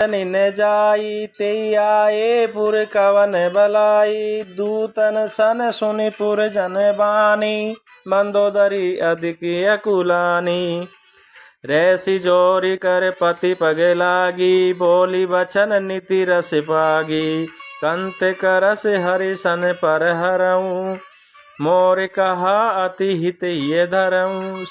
निन जाई ते आए पुर कवन बलाई। दूतन सन सुनि पुर जन बानी मंदोदरी अधिक अकुलानी। रैसी जोरी कर पति पगे लागी बोली बचन नीति रस पागी। कंत करस हरि सन पर हरऊँ मोर कहा अति हित ये धरऊँ।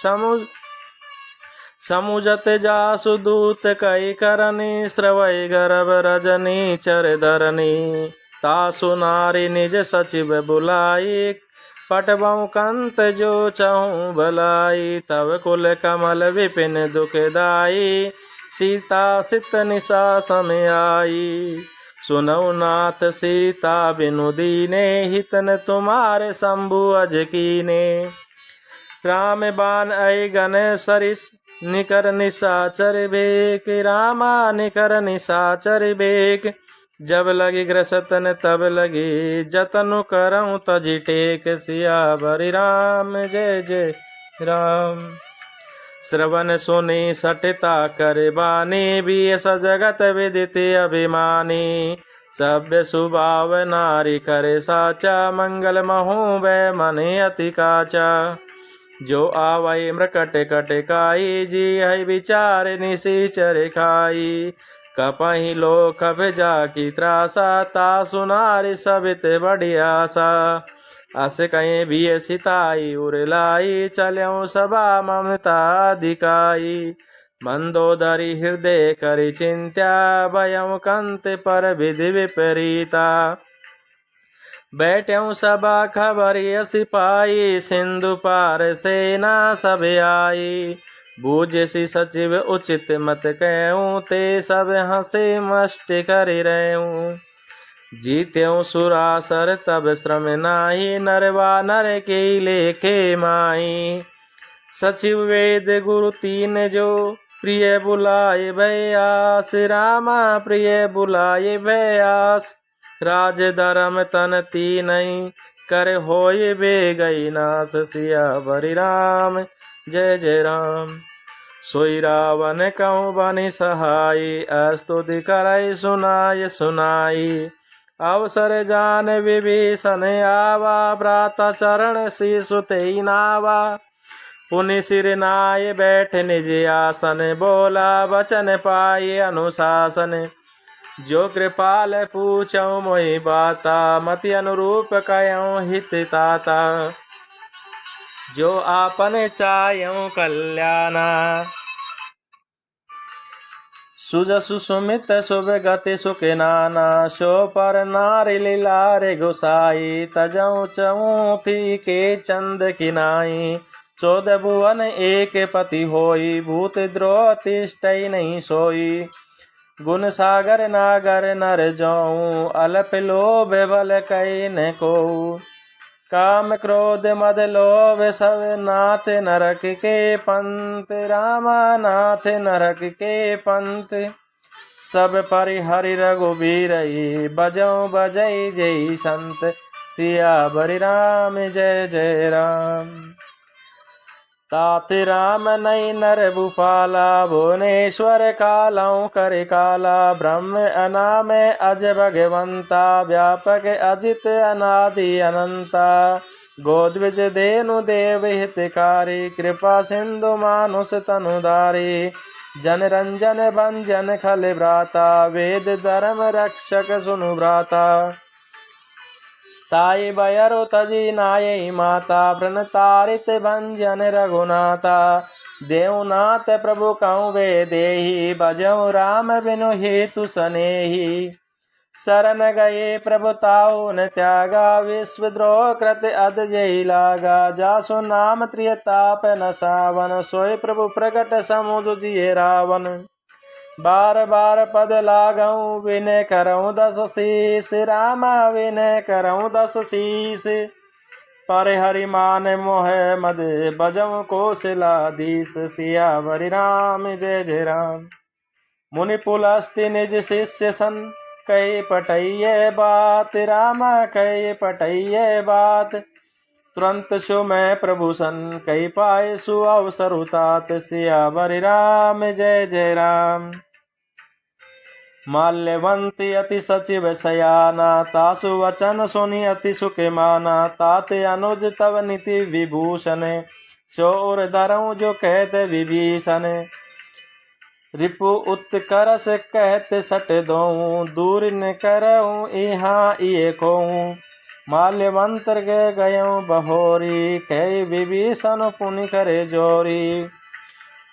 समुझत जासु दूत कई करनी श्रवै गर्भ रजनी चर धरनी। तासु नारी निज सचिव बुलाई पटबऊ कंत जो चहु भलाई। तब कुल कमल विपिन दुखदाई सीता सित निशा समय आई। सुनऊ नाथ सीता बिनु दीने हितन तुम्हारे शंभु अज कीने। राम बान ऐ गण सरिस निकर निशाचर बेक। रामा निकर निशाचर बेक। जब लगी ग्रसतन तब लगी जतनु करऊँ तजि टेक। सियावर राम जय जय राम। श्रवण सुनि सठिता कर बानी भी सजगत विदित अभिमानी। सभ्य स्वभाव नारी करे साचा मंगल महु वै मन अति काचा। जो आवै मृकट कटकाई जी है विचार निशिचर खाई। कपहि लोक जाकी त्रासा तासु नारी सबित बड़ी आशा। अस कहीं भी सिताई उरलाई चल्यों सभा ममता दिखाई। मंदोदरी हृदय करि चिंत्या भयं कंत पर विधि विपरीता। बैठ्यों सभा खबरिय सिपाही सिंधु पार सेना सब आई। बूझसी सचिव उचित मत कहूँ ते सब हंसे मष्ट करि रहूँ। जीत्यों सुरासर तब श्रम नाही नरवा नर के लेखे माही। सचिव वेद गुरु तीन जो प्रिय बुलाए भयास। रामा प्रिय बुलाए भयास। राज धर्म तन तीनई कर होय बे गई नास। सियावर राम जय जय राम। सोई रावण कहूँ बनि सहाई स्तुति करई सुनाय सुनाई। अवसर जान विभीषण आवा भ्राता चरण शीशु तेई नावा। पुनि सिर नाय बैठ निज आसन बोला वचन पाई अनुशासन। जो कृपाल पूछऊँ मोहि बाता मति अनुरूप कहऊँ हित ताता। जो आपन चाह्यूँ कल्याणा सुजसु सुमित शुभ गति सुख नाना। सो पर नारी लीलारे गोसाई तजऊँ चऊँ थी के चंद किनाई। 14 भुवन एक पति होई भूत द्रोह तिष्ठई नहीं सोई। गुण सागर नागर नर जाऊँ अल्प लोभ बल कई न कोऊ। काम क्रोध मद लोभ सब नाथ नरक के पंत। रामा नाथ नरक के पंत। सब परिहरि रघुबीरई बजऊँ बजई जय संत। सियावर राम जय जय राम। तात राम नई नर भूपाला भुवनेश्वर कालऊ कर काला। ब्रह्म अनाम अज भगवंता व्यापक अजित अनादि अनंता। गोद्विज धेनु देव हितकारी कृपा सिंधु मानुष तनुधारी। जन रंजन भंजन खल भ्राता वेद धर्म रक्षक सुनु भ्राता। ताई बयरु तजी नायई माता प्रणतारित भंजन रघुनाथा। देवनाथ प्रभु कहूँ वे देहि भजऊँ राम बिनु हेतु सनेहि। शरण गए प्रभु ताऊ न त्यागा विश्वद्रोह कृत अध जय लागा। जासु नाम त्रियताप न सावन सोई प्रभु प्रकट समुझ जिये रावण। बार बार पद लागऊँ विनय करऊँ 10 शीस। रामा विनय करऊँ 10 शीस। पर हरि मान मोह मद बजऊँ कौशलाधीश। सियावर राम जय जय राम। मुनि पुलस्त्य निज शिष्य सन कही पटइये बात। रामा कही पटइये बात। तुरंत सो मैं प्रभु सन कही पाए सु अवसर उतात। सियावर राम जय जय राम। माल्यवंती अति सचिव सयाना तासु वचन सुनि अति सुख माना ताते अनुज तव नीति विभूषण शोर धरऊँ जो कहते विभीषण रिपु उत्कर से कहते सट दो दूर न करऊँ यहाँ ये खोऊँ माल्यवंतर के गयों बहोरी कई विभीषण पुनि करे जोरी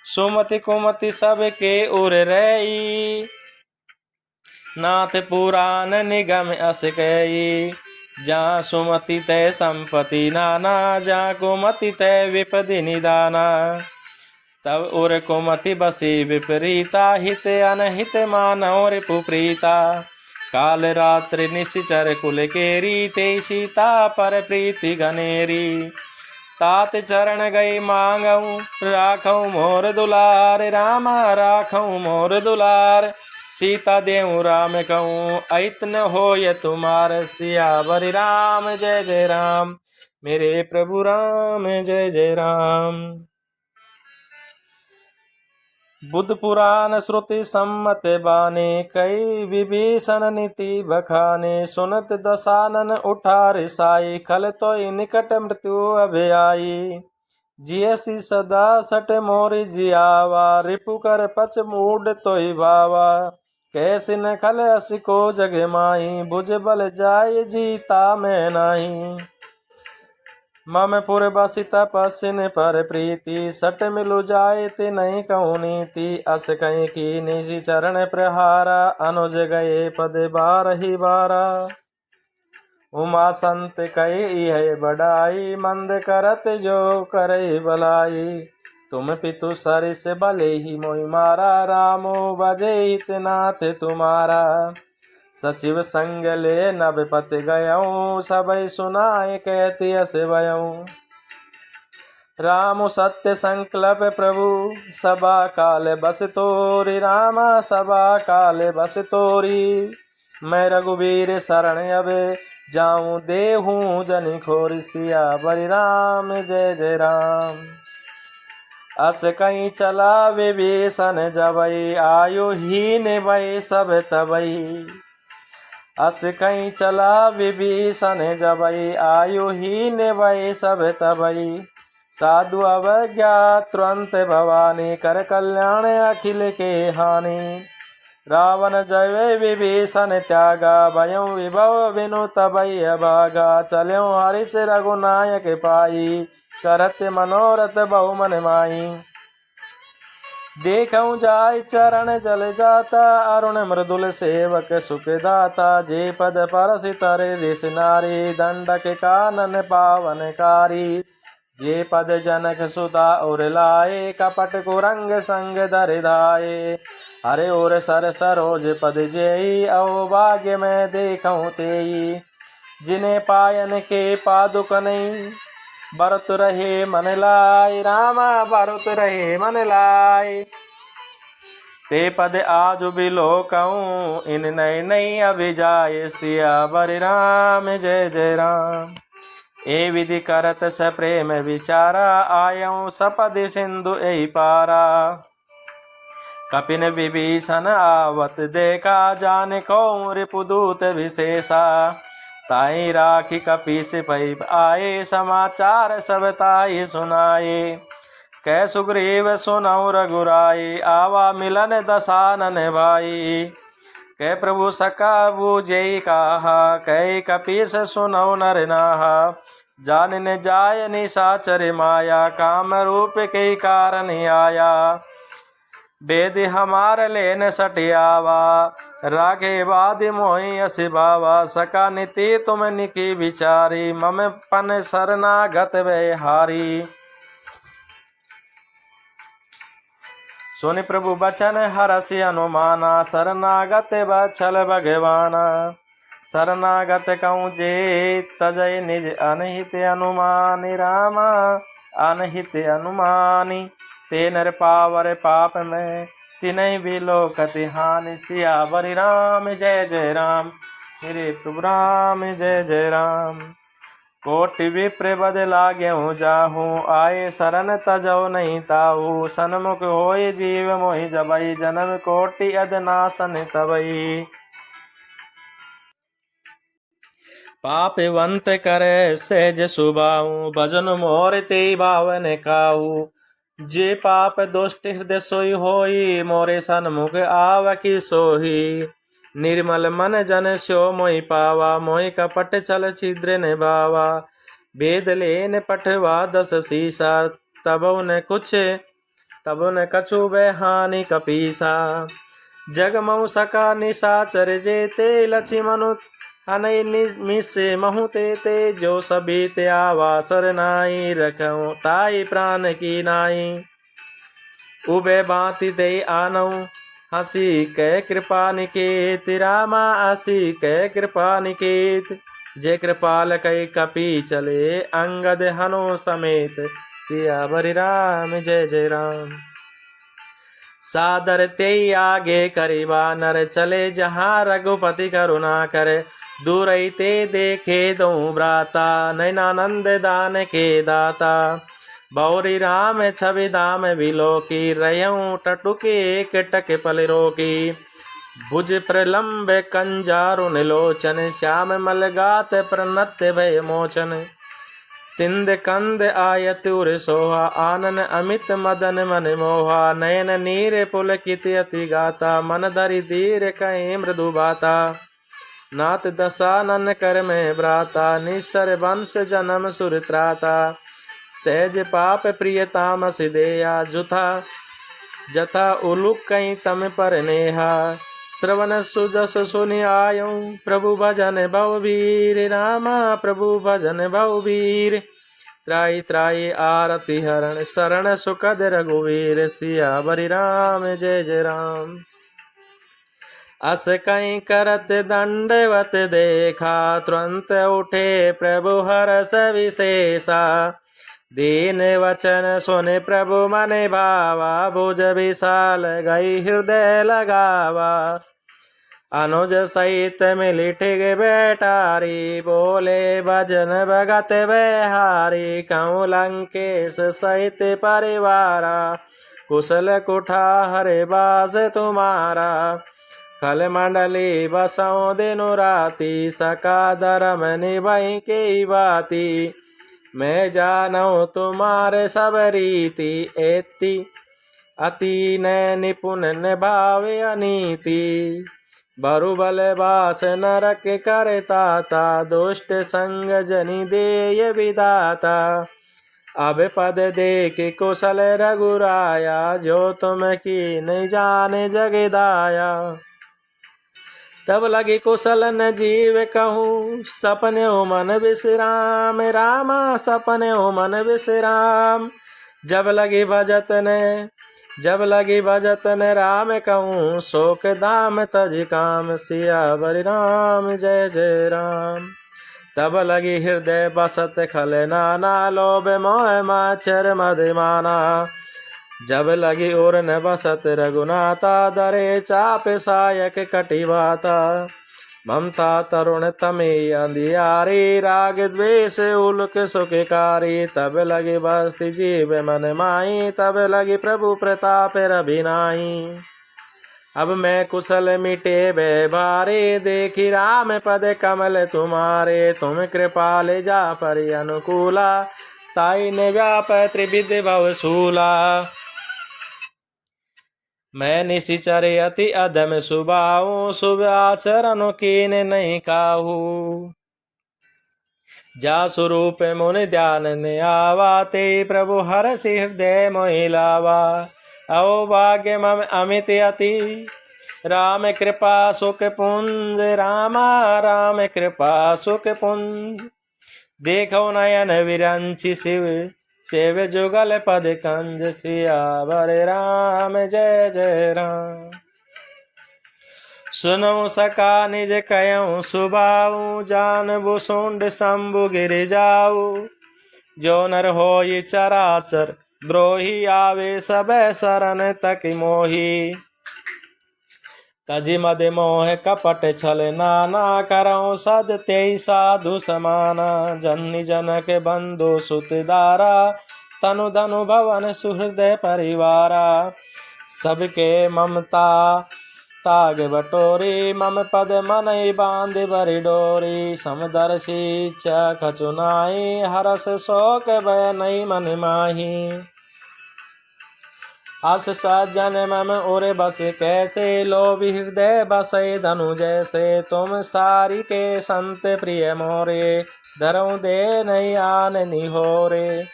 सुमति कुमति सब के उर रही नाथ पुराण निगम अस गई जहाँ सुमति तय संपत्ति नाना जहाँ कुमति तय विपदि निदाना तब उर कुमति बसी विपरीता हित अनहित मानव रिपुप्रीता काल रात्रि निशिचर कुल केरी ते सीता पर प्रीति घनेरी तात चरण गई मांगऊ राखऊ मोर दुलार रामा राखऊ मोर दुलार सीता देऊ राम कहूँ ऐतन होय तुम्हार सियावर राम जय जय राम मेरे प्रभु राम जय जय राम। बुद्ध पुराण श्रुति सम्मत बानी कई विभीषण नीति बखाने सुनत दशानन उठा रिसाई खल तो निकट मृत्यु अभयाई जियसी सदा सट मोरी जियावा रिपु कर पच मूड तोई भावा कैसे न खल असि को जग माही बुझ बल जाय जीता मैं नाही मम पुर बसी तपस्विन पर प्रीति सट मिलु जाए ते नहीं कहूँ नीति अस कहीं की निजी चरण प्रहारा अनुज गए पद बार ही बारा उमा संत कही है बड़ाई मंद करत जो करे भलाई तुम पितु सरिस भले ही मोहि मारा रामो बजे हितनाथ तुम्हारा सचिव संग ले नभ पत गयऊँ सबई सुनाए कहती अस भयऊँ राम सत्य संकल्प प्रभु सभा काल बस तोरी रामा सभा काल बस तोरी मैं रघुवीर शरण अब जाऊँ देहूँ जनि खोर सियावर राम जय जय राम। अस कहीं चला विभीषण जबई आयु हीन भई सब तबई अस कहीं चला विभीषण जबई आयु हीन भई सब तबई साधु अवज्ञा तुरंत भवानी कर कल्याण अखिल के हानि रावण जय विभीषण त्यागा भयं विभव बिनु तबई अभागा चल्यों हरिष रघुनायक पाई करत मनोरथ बहु मन माई देखऊँ जाय चरण जल जाता अरुण मृदुल सेवक सुख दाता जे पद परसि तरे ऋष नारी दंडक कानन पावनकारी जे पद जनक सुता और लाए कपट कुरंग संग धर धाये हरे और सर सरोज पद जेई अहो भाग्य में देखऊँ तेई जिन्हें पायन के पादुक नहीं बरत रहे मन लाई रामा बरत रहे मन लाई ते पद आज बिलो कहूँ इन नई नई अभिजाय सियावर राम जय जय राम। ए विधि करत स प्रेम विचारा आयऊँ सपद सिंधु एहि पारा कपिन विभीषण आवत देखा जान को रिपुदूत विशेषा ताई राखी कपि सिपहि आए समाचार सब ताई सुनाए कै सुग्रीव सुनऊ रघुराई आवा मिलन दशानन भाई कै प्रभु सका बूझई कहा कै कपीस सुनऊ नर नाहा जान न जाय निशाचर माया काम रूप के कारण आया वेद हमार लेन सटियावा राखे वादि मोहि असि बावा सका नीति तुम निकी विचारी मम पन शरणागत वे हारी सुनि प्रभु बचन हरसि अनुमाना शरणागत बछल भगवाना शरणागत कहूँ जे तजय निज अनहित अनुमानि रामा अनहित अनुमानी ते नर पावर पाप में तिनहि बिलोकति हानि सियावर राम जय जय राम मेरे प्रभु राम जय जय राम। कोटि विप्र बद लाग्यहु जाहू, आए शरण तजौ नहीं ताहू। सन्मुख होय जीव मोहि जबई, जन्म कोटि अद नासन तबई। पापवंत करे सहज सुभाऊ, भजन मोर ते भावन काऊ। जे पाप दुष्ट हृदय सोई होई, मोरे सन्मुख आवकी सोही। निर्मल मन जन स्यो मोहि पावा, मोहि कपट छल छिद्र निभावा। वेद लेन पठवा 10 शीसा, तब न कछु वै हानि कपीसा। जग मऊ सका निशाचर जेते, लक्ष्मणु हनई मिसे महु ते जो सभी ते आवासर नाई, रखऊं ताई प्राण की नाई। उबे बाति दे आनऊ, हसी कै कृपा निकेत। रामा हसी कै कृपा निकेत। जय कृपाल कई कपि चले, अंगद हनु समेत। सियावर राम जय जय राम। सादर ते आगे करिबा, नर चले जहाँ रघुपति करुणा करे। दूर ते देखे दो भ्राता, नैनानंद दान के दाता। बौरी राम छवि धाम बिलोकी, रहूं टटुके एक टक पल रोकी। भुज प्रलम्ब कंजारुन लोचन, श्याम मलगात प्रनत भय मोचन। सिंध कंद आयत उर सोहा, आनन अमित मदन मन मोहा। नयन नीर पुलकित अति गाता, मन धरि धीर कहीं मृदु बाता। नाथ दशानन कर में भ्राता, निस्सर वंश जन्म सुर त्राता। सहज पाप प्रिय तामस देया, जथा उलुक कहीं तम पर नेहा। श्रवण सुजस सुनि आयऊ, प्रभु भजन भववीर। रामा प्रभु भजन भववीर। त्राई त्राई आरति हरण, शरण सुखद रघुवीर। सियावर राम जय जय राम। अस कहीं करत दंडवत देखा, तुरंत उठे प्रभु हरष विशेषा। दीन वचन सुन प्रभु मन भावा, भुज विशाल गई हृदय लगावा। अनुज सहित मिली ठिग बैठारी, बोले भजन भगत बिहारी। कहूँ लंकेश सहित परिवारा, कुशल कुठार बास तुम्हारा। खल मंडली बसों दिनु राती, सका धर्म निभई के बाती। मैं जानू तुम्हारे सब रीति, एति अति न निपुण निभावे अनीति। बरुबल बास नरक करताता, दुष्ट संग जनि देय विदाता। अब पद देख कुशल रघुराया, जो तुम की नहीं जाने जगदाया। तब लगी कुशल न जीव कहूँ, सपने हो मन विश्राम। रामा सपने हो मन विश्राम। जब लगी भजत ने राम कहूँ, शोक दाम तज काम। सियावर राम जय जय राम। तब लगी हृदय बसत खल नाना, लोभ मोह माचर मदिमाना। जब लगी और न बसत रघुनाथा, दरे चाप सायक कटिवाता। ममता तरुण तमे अंधियारी, राग द्वेष उलक सुखकारी। तब लगी बस्ती जीव मन माही, तब लगी प्रभु प्रताप रभिनाई। अब मैं कुशल मिटे भारे, देखी राम पद कमल तुम्हारे। तुम कृपाल जा पर अनुकूला, ताई ने व्याप त्रिविध भवशूला। मैं निशिचर अति अधम सुभाऊ, शुभ आचरण कीन नहीं काहू। जा स्वरूप मुनि ध्यान ने आवा, ते प्रभु हर्ष हृदय मोहि लावा। अहोभाग्य मम अमित अति, राम कृपा सुख पुंज। रामा राम कृपा सुख पुंज। देखो नयन विरंचि शिव, शिव जुगल पद कंज। सियावर राम जय जय राम। सुनो सका निज कयऊँ सुभाऊ, जानबु सुंड शंभु गिर जाऊ। जो नर होई चराचर द्रोही, आवे सब शरण तक मोही। तजि मद मोह कपट छल नाना, करऊँ सद तेई साधु समाना। जन्नि जनक बंधु सुत दारा, तनु धनु भवन सुहृदय परिवारा। सबके ममता ताग बटोरी, मम पद मनई बांध बरि डोरी। समदर्शी कछु नाहि, हरस शोक भय नहीं मन माही। अस सज्जन मम उर बस कैसे, लोभी हृदय बसै धनु जैसे। तुम सारी के संत प्रिय मोरे, धरऊँ दे नहीं आन निहोरे।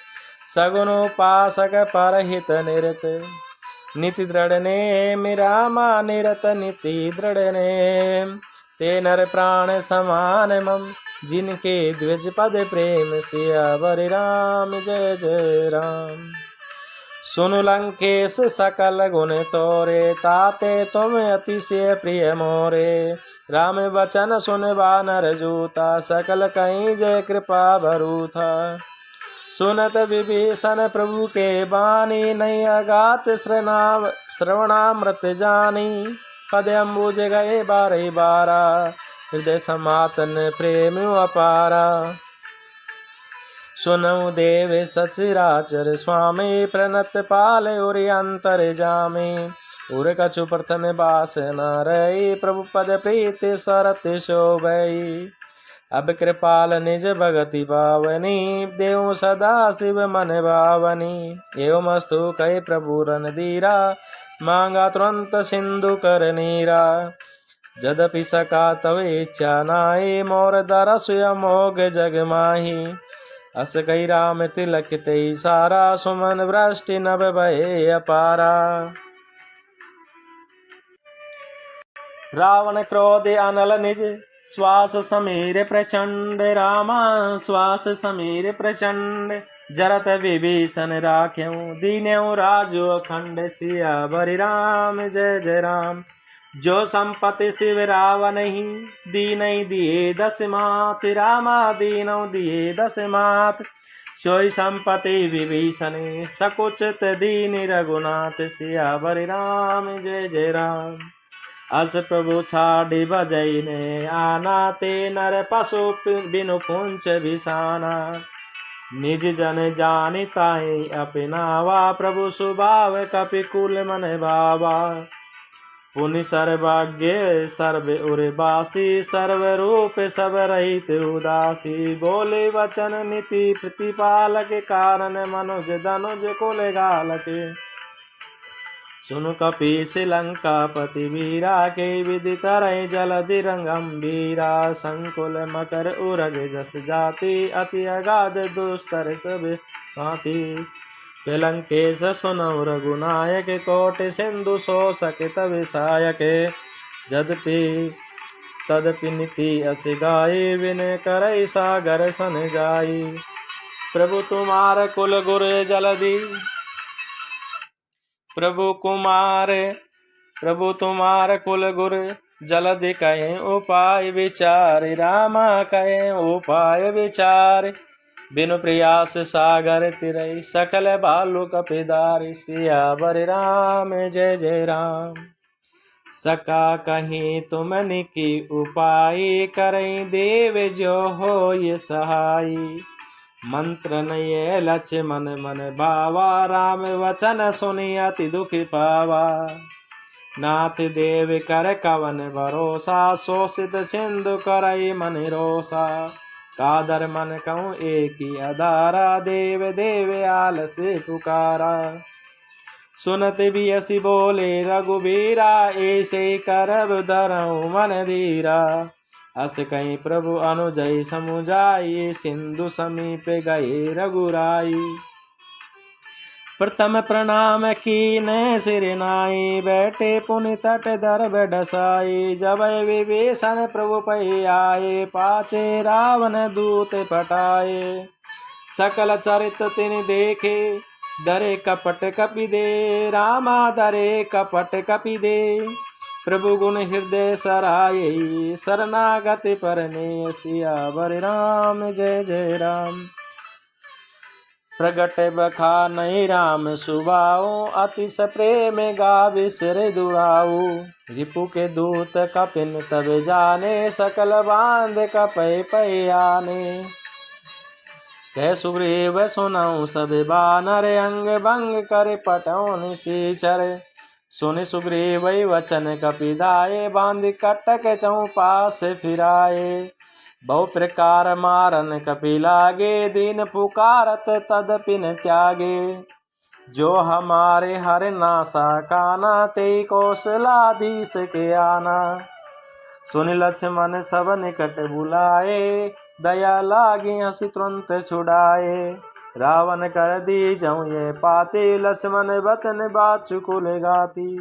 सगुन उपासक परहित निरत, नीति दृढ़ ने मेरा मां निरत नीति दृढ़ ने। ते नर प्राण समान मम, जिनके द्विज पद प्रेम सियावर राम जय जय राम। सुनु लंकेश सकल गुण तोरे, ताते तुम अतिशय प्रिय मोरे। राम वचन सुन वानर जूता, सकल कहीं जय कृपा भरूथा। सुनत विभीषण प्रभु के बानी, नहीं अगात श्रवणामृत जानी। पद अम्बुज गए बारही बारा, हृदय समातन प्रेम अपारा। सुनऊ देव सचराचर स्वामी, प्रणत पाल उरि अंतर जामी। उर कछु प्रथम बास न रही, प्रभु पद प्रीति सरत शोभई। अब कृपाल निज भगति पावनी, देव सदा शिव मन भावनी। एवं अस्तु कहे प्रभु रणधीरा, मांगा तुरंत सिंधु कर नीरा। जदपि सका तव इच्छा नाहि, मोर दरस अमोघ जग माही। अस कही राम तिलक तेई सारा, सुमन वृष्टि नभ भये अपारा। रावण क्रोध अनल निज, श्वास समीर प्रचंड। रामा श्वास समीर प्रचंड, जरत विभीषण राख्यऊ। दीन्यऊ राजो अखंड, सियावर राम जय जय राम। जो संपत्ति शिव रावण ही, दीनई दिए दस मात। रामा दीनऊ दिए दस मात, सोई संपत्ति विभीषण। सकुचित दीन रघुनाथ, सियावर राम जय जय राम। अस प्रभु छाड़ी बजई ने आना, ते नर पशु बिनु पुंच बिसाना। निज जन जानि ताहि अपनावा, प्रभु स्वभाव कपिकुल मन भावा। पुनि सर्वज्ञ सर्व उर्वासी, सर्व रूप सब रहित उदासी। बोले वचन नीति प्रतिपालक, कारण मनुज धनुज कुल गालक। सुनु कपीस लंकापति वीरा, के विधि तरय जलधि रंगंभीरा। संकुल मकर उरग जस जाति, अति अगाध दुस्तर सब भांति। लंकेश सुनऊ रघुनायक, कोटि सिंधु शोषक तब सायक। तदपि नीति अस गाई, विनय करई सागर सन जाई। प्रभु तुम्हार कुल गुर जलधि, प्रभु तुम्हार कुल गुर जलधि। कहें उपाय विचार, रामा कहें उपाय विचार। बिनु प्रयास सागर तिरई, सकल भालु कपिदारी। सियावर राम जय जय राम। सका कहीं तुमनि की उपाय, करई देव जो हो ये सहाय। मंत्र नये लक्ष्मण मन भावा, राम वचन सुनि अति दुखी पावा। नाथ देव कर कवन भरोसा, शोषित सिंधु करई मन रोसा। कादर मन कहूँ एक ही अधारा, देव देव आलस पुकारा। सुनत भी असी बोले रघुबीरा, ऐसे करब धरऊँ मन धीरा। अस कहीं प्रभु अनुजय समुझाई, सिंधु समीप गए रघुराई। प्रथम प्रणाम कीने सिर नाई, बैठे पुनि तट दर्भ डसाई। जब विभीषण प्रभु पै आए, पाछे रावण दूत पटाए। सकल चरित तिन देखे, दरे कपट कपि दे। रामा दरे कपट कपि दे, प्रभु गुण हृदय सराये। शरणागति परने, सियावर राम जय जय राम। प्रगट बखानहि राम सुभाऊ, अतिश प्रेम गाविस दुराऊ। रिपु के दूत कपिन तब जाने, सकल बांध कपय पयाने। कह सुग्रीव सुनऊ सब बानर, अंग भंग कर पटौ निशिचर। सुनि सुग्रीव वचन कपिदाये, बांध कटक चौपास फिराए। बहु प्रकार मारन कपि लागे, दीन पुकारत तदपि न त्यागे। जो हमारे हर नासा काना, ते कौशलाधीश के आना। सुनि लक्ष्मण सब निकट बुलाए, दया लागी हंसी तुरंत छुड़ाए। रावण कर दी जऊँ ये पाती, लक्ष्मण बचन बाचुकुल गाती।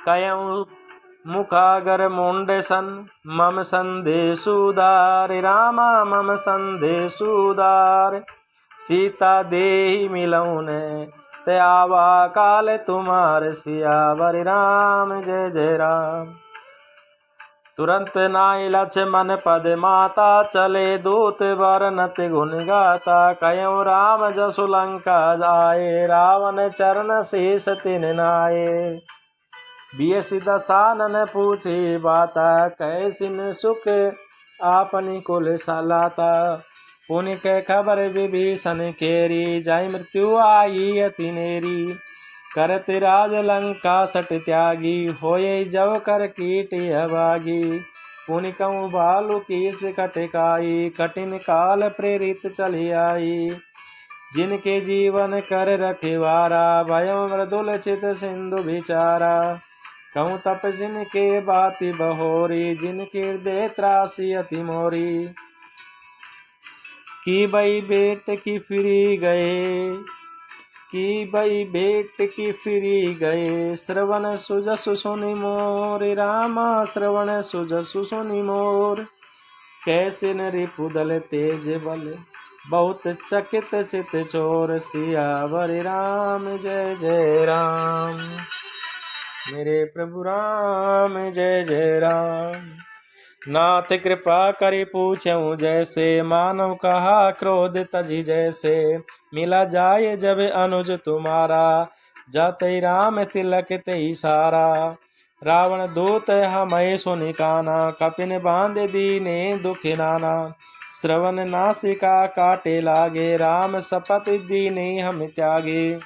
कयऊँ मुखागर मुंड सन, मम संदेशु उदार। रामा मम संदेशु उदार, सीता देहि मिलऊँ ने त्यावा काल तुम्हार। सियावर राम जय जय राम। तुरंत नाई लक्ष्मण पद माता, चले दूत बरनत गुण गाता। कयऊँ राम जसु लंका जाए, रावण चरण शीस तिन नाये। बियसि दसानन पूछी बाता, कैसिन सुख आपनी कुल सालाता। पुनि के खबर विभीषण केरी, जाय मृत्यु आई अति नेरी। करत राज लंका सट त्यागी, होये जव कर कीट अभागी। पुनि कहूँ भालु कीस खटकाई, कठिन काल प्रेरित चली आई। जिनके जीवन कर रखवारा, भयो मृदुल चित सिंधु बिचारा। कहूँ तप जिनके बाति बहोरी, जिनके हृदय त्रासी अति मोरी। की बई बेट की फिरी गए, की बई बेट की फिरी गए। श्रवण सुजसु सुनि मोर, रामा श्रवण सुजसु सुनि मोर। कैसे न रिपुदल तेज बल, बहुत चकित चित चोर। सियावर राम जय जय राम। मेरे प्रभु राम जय जय राम। नाथ कृपा करि पूछऊँ जैसे, मानव कहा क्रोध तजी जैसे। मिला जाय जब अनुज तुम्हारा, जाते राम तिलक तेई सारा। रावण दूत हमै सुनि काना, कपिन बांध दीने दुखि नाना। श्रवण नासिका काटे लागे, राम शपथ दीने हम त्यागे।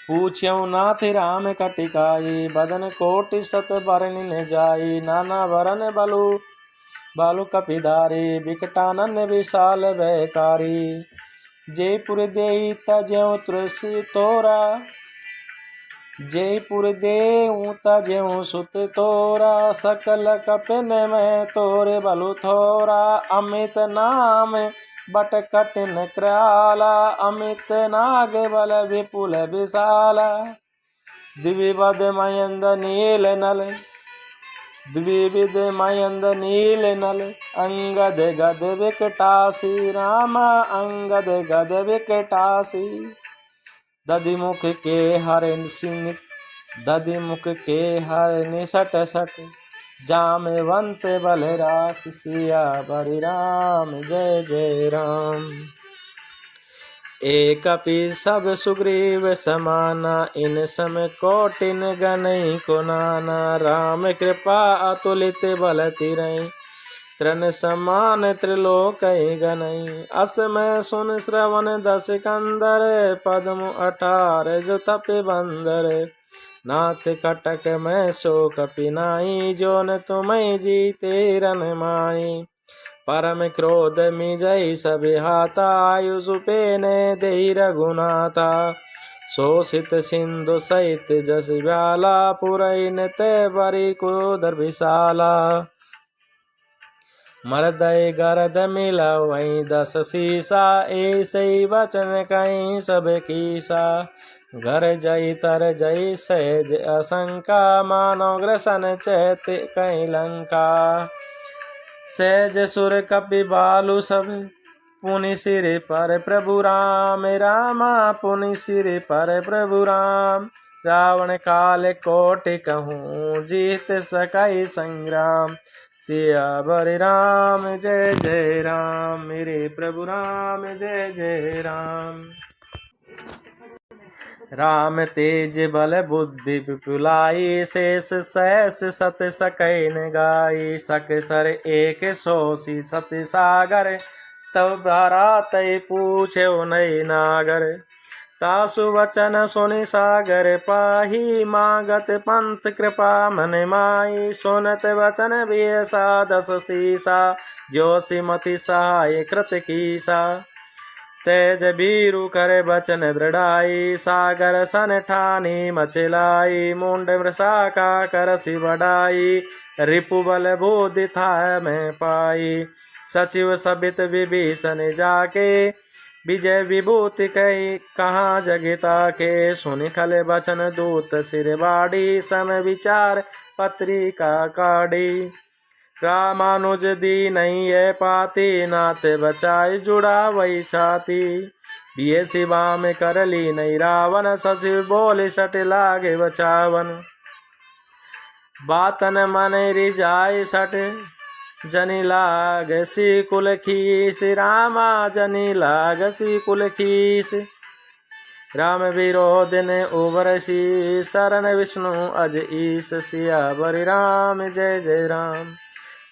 पूछ्यऊ नाथ राम कटिकाई, बदन कोटि शत बरनि न जाई। नाना वरन बलु बालु कपिधारी, विकटानन विशाल भयकारी। जयपुर देई तज्यऊ तुलसी तोरा, जयपुर देऊ तज्यऊ सुत तोरा। सकल कपिन में तोरे बलु थोरा, अमित नाम बट कठिन क्राला। अमित नाग बल विपुल विशाला। द्विविध मयंद नील नल, द्विविध मयंद नील नल। अंगद गद विकटासी, रामा अंगद गद विकटासी। दधिमुख के हर सिंह, दधिमुख के हर निसट सट। जामवंत बलरास, सियावर राम जय जय राम। एक कपि सब सुग्रीव समाना, इन सम कोटिन गनई को नाना। राम कृपा अतुलित बल तिरई, तृण समान त्रिलोकई गनई। अस मैं सुन श्रवण दस कंदर, पद्म 18 जो तपि बंदर। नाथ कटक मैं सो कपि नाई, जो न तुम्हें जीते रन माई। परम क्रोध मिजई सब हाथा, आयु सुपेन देहि रघुनाथा। शोषित सिंधु सहित जस व्याला, पुरैन ते बरी क्रोधर विशाला। मरदय गरद मिलवई 10 सीसा, ऐसई वचन कहीं सब कीसा। घर जई तर जई सहज असंका, मानो ग्रसन चैत कहीं लंका। सहज सुर कपि बालु सब, पुनि सिर पर प्रभु राम। रामा पुनि सिर पर प्रभु राम। रावण काल कोटि कहूँ, जीत सकई संग्राम। सियावर राम जय जय राम, मेरे प्रभु राम जय जय राम। राम तेज बल बुद्धि विपुलाई, शेष सहस सत सकैन गाई। सक सर एक सोसी सति सागर, तब भरातै पूछे नई नागर। तासु वचन सुनि सागर पाही, मागत पंथ कृपा मन माई। सुनत वचन बियसा दस सीसा, जोशी मति सहाय कृत कीसा। सहज बीरु करे बचन दृढ़ाई, सागर सन ठानी मचिलाई। मुंड मृषा का करसी बढ़ाई, रिपु बल बोधि था मैं पाई। सचिव सबित विभीषण जाके, विजय विभूति कही कहाँ जगिता के। सुनि खल बचन दूत सिर बाड़ी, सम विचार पत्रिका काढ़ी। रामानुज दीनहि ये पाती, नाते बचाई जुड़ा वही छाती। बिये शिवा में करली नहीं रावण, सचिव बोले सट लागे बचावन। बातन मन रिजाय सट, जनि लाग सी कुल खीस। रामा जनि लाग सी कुल खीस। राम विरोध ने उबरसी, शरण विष्णु अज ईस। सियावर राम जय जय राम,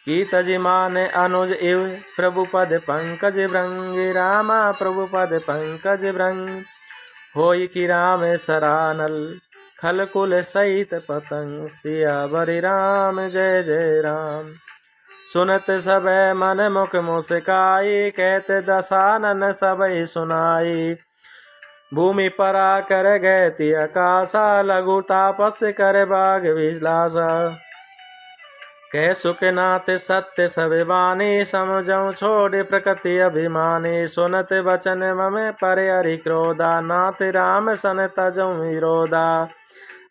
की तज माने अनुज इव। प्रभु पद पंकज भृंग, रामा प्रभु पद पंकज भृंग। होई कि राम सरानल, खल कुल सहित पतंग। सियावर राम जय जय राम, सुनत सबे मन मुख मुस्काई। कहते दसानन सबई सुनाई। भूमि परा कर गए ती आकाशा, लघु तापस कर बाग विलासा। कह सुख नाथ सत्य सब बानी, समझऊँ छोड़ प्रकृति अभिमानी। सुनत वचन मम पर हरि क्रोधा, नाथ राम सन तजऊँ विरोधा।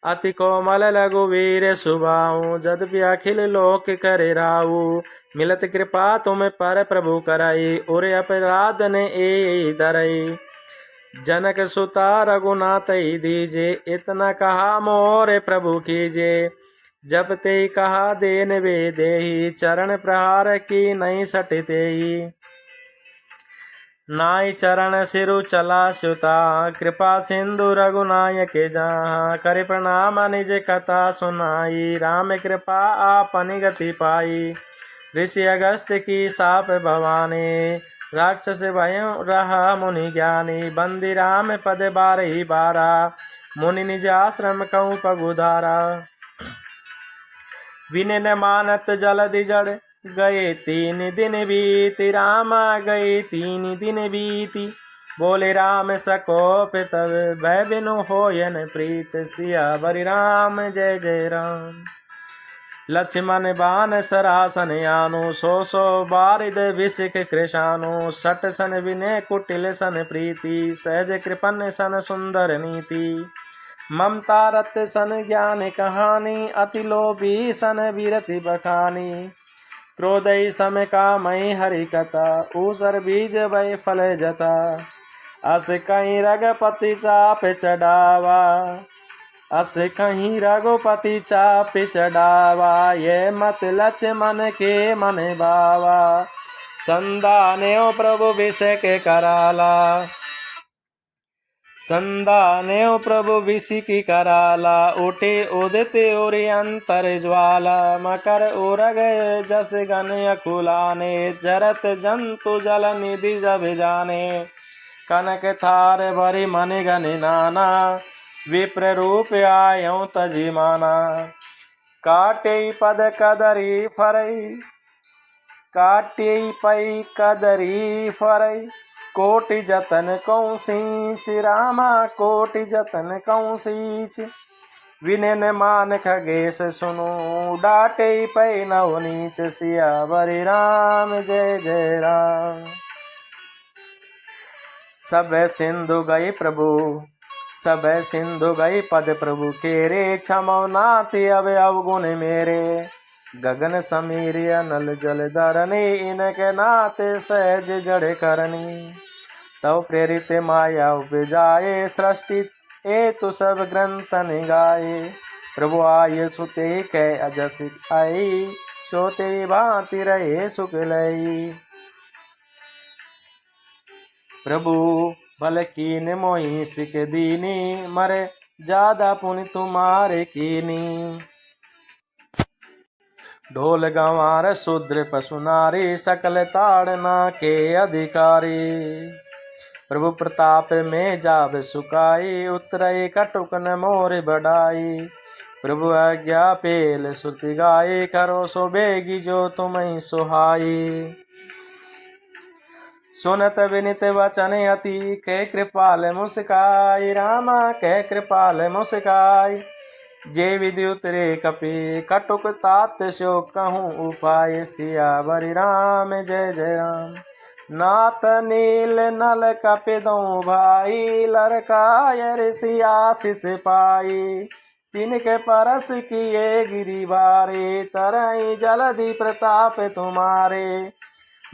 अति कोमल लघु वीर सुबाऊ, यद्यपि अखिल लोक करे राऊ। मिलत कृपा तुम पर प्रभु करई, उर अपराध ने ए धरई। जनक सुता रघुनाथ दीजे, इतना कहा मोरे प्रभु कीजे। जब ते कहा देन वे देही, चरण प्रहार की नहीं सटते ही। नाई चरण सिरु चला सुता, कृपा सिंधु रघुनायक जहाँ। कर प्रणाम निज कथा सुनाई, राम कृपा आपन गति पाई। ऋषि अगस्त की साप भवानी, राक्षस भय रहा मुनि ज्ञानी। बंदी राम पद बारही बारा, मुनि निज आश्रम कहूँ पगुधारा। विनय न मानत जलधि जड़, गए 3 दिन बीती। रामा गए 3 दिन बीती, बोले राम सकोप तब। भय बिनु होयन प्रीत, सियावर राम जय जय राम। लक्ष्मण बान सरासन यानु, सो बारिद विषिक कृशानु। सट सन विनय कुटिल सन प्रीति, सहज कृपन सन सुंदर नीति। ममता रत सन ज्ञान कहानी, अति लोभी सन विरति बखानी। क्रोधई सम कामई हरि कथा, ऊसर बीज वै फल जता। अस कहीं रघुपति चाप चढ़ावा, अस कहीं रघुपति चाप चढ़ावा। ये मत लक्ष्मण के मन भावा, संदानेओ प्रभु विषय के कराला। संदानेओ प्रभु विषि की कराला, उठे उदित उरि अंतर ज्वाला। मकर उरग जस गन अकुलाने, जरत जंतु जल निधि जब जाने। कनक थार भरि मन गन नाना, विप्र रूप आयऊँ तजि माना। काटे पद कदरी फरई, काटे पई कदरी फरई। कोटि जतन कौं सींच, रामा कोटि जतन कौं सींच। विनय न मान खगेश सुनो, डाटे पै नव नीच। सियावर राम जय जय राम। सब सिंधु गई प्रभु, सब सिंधु गई पद प्रभु केरे। क्षमौ नाथ अब अवगुण मेरे, गगन समीर अनल जल धरनी। इनके नाथ सहज जड़ करनी, तव प्रेरित माया उपजाए। सृष्टि हेतु सब ग्रंथन गाए, प्रभु आय सुते कै अजस आई। सोते भांति रहे सुख लई। प्रभु भल कीन मोहि सिख दीनी, मरे ज्यादा पुण्य तुम्हारे कीनी। ढोल गंवार शूद्र पशु नारी, सकल ताड़ना के अधिकारी। प्रभु प्रताप में जाब सुकाई, उतरई कटुक न मोर बढ़ाई। प्रभु आज्ञा पेल श्रुति गाई, करो सो बेगी जो तुम्हें सुहाई। सुनत विनित वचन अति, कै कृपाल मुस्काई। रामा कै कृपाल मुस्काई। जे विधि उतरे कपि, कटुक तात सो कहूँ उपाय। सियावर राम जय जय राम। नाथ नील नल कपिदों भाई, लरकाय ऋषि आशीष पाई। तिनके परस किए गिरिवारे, तरई जलधि प्रताप तुम्हारे।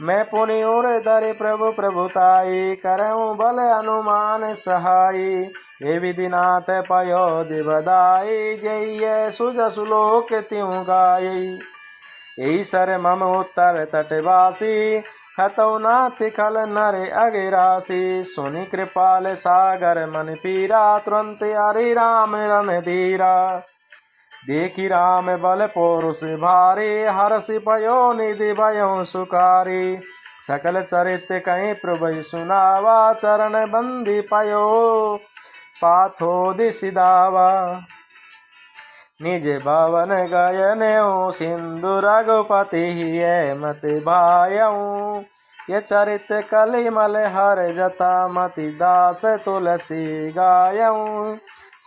मैं पुनि उर धरे प्रभु प्रभुताई, करऊँ बल अनुमान सहाई। हे विधिनाथ पयोधि बधाई, जय सुजसु लोक त्यों गाई। यही सर मम उत्तर तटवासी, हतौ नाथ खल नर अगिरासी। सुनि कृपाल सागर मन पीरा, तुरंत हरि राम रणधीरा। देखी राम बल पौरुष भारी, हरषि पयो निधि भयो सुकारी। सकल चरित कहीं प्रभु सुनावा, चरण बंदी पयो पाथो सिधावा। निज भवन गयनऊ सिंधु, रघुपति मत भायऊ। ये चरित कलिमल हर जता, मति दास तुलसी गायऊ।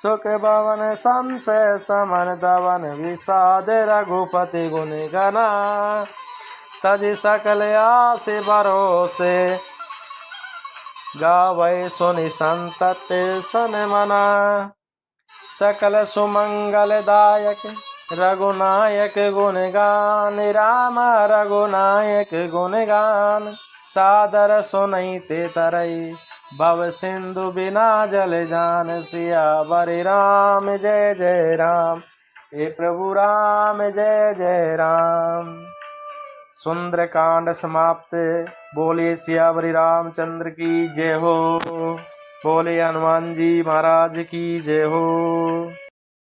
सुख भवन संशय समन दवन, विषाद रघुपति गुण गना। तज सकल आस भरोसे, गावै सुनि संतत सन मना। सकल सुमंगल दायक रघुनायक गुण गान, राम रघुनायक गुण गान। सादर सुनैते तरई, भव सिंधु बिना जल जान। सियावर राम जय जय राम। हे प्रभु राम जय जय राम। सुंदर कांड समाप्त। बोले सियावर रामचंद्र की जय हो। बोले हनुमान जी महाराज की जय हो।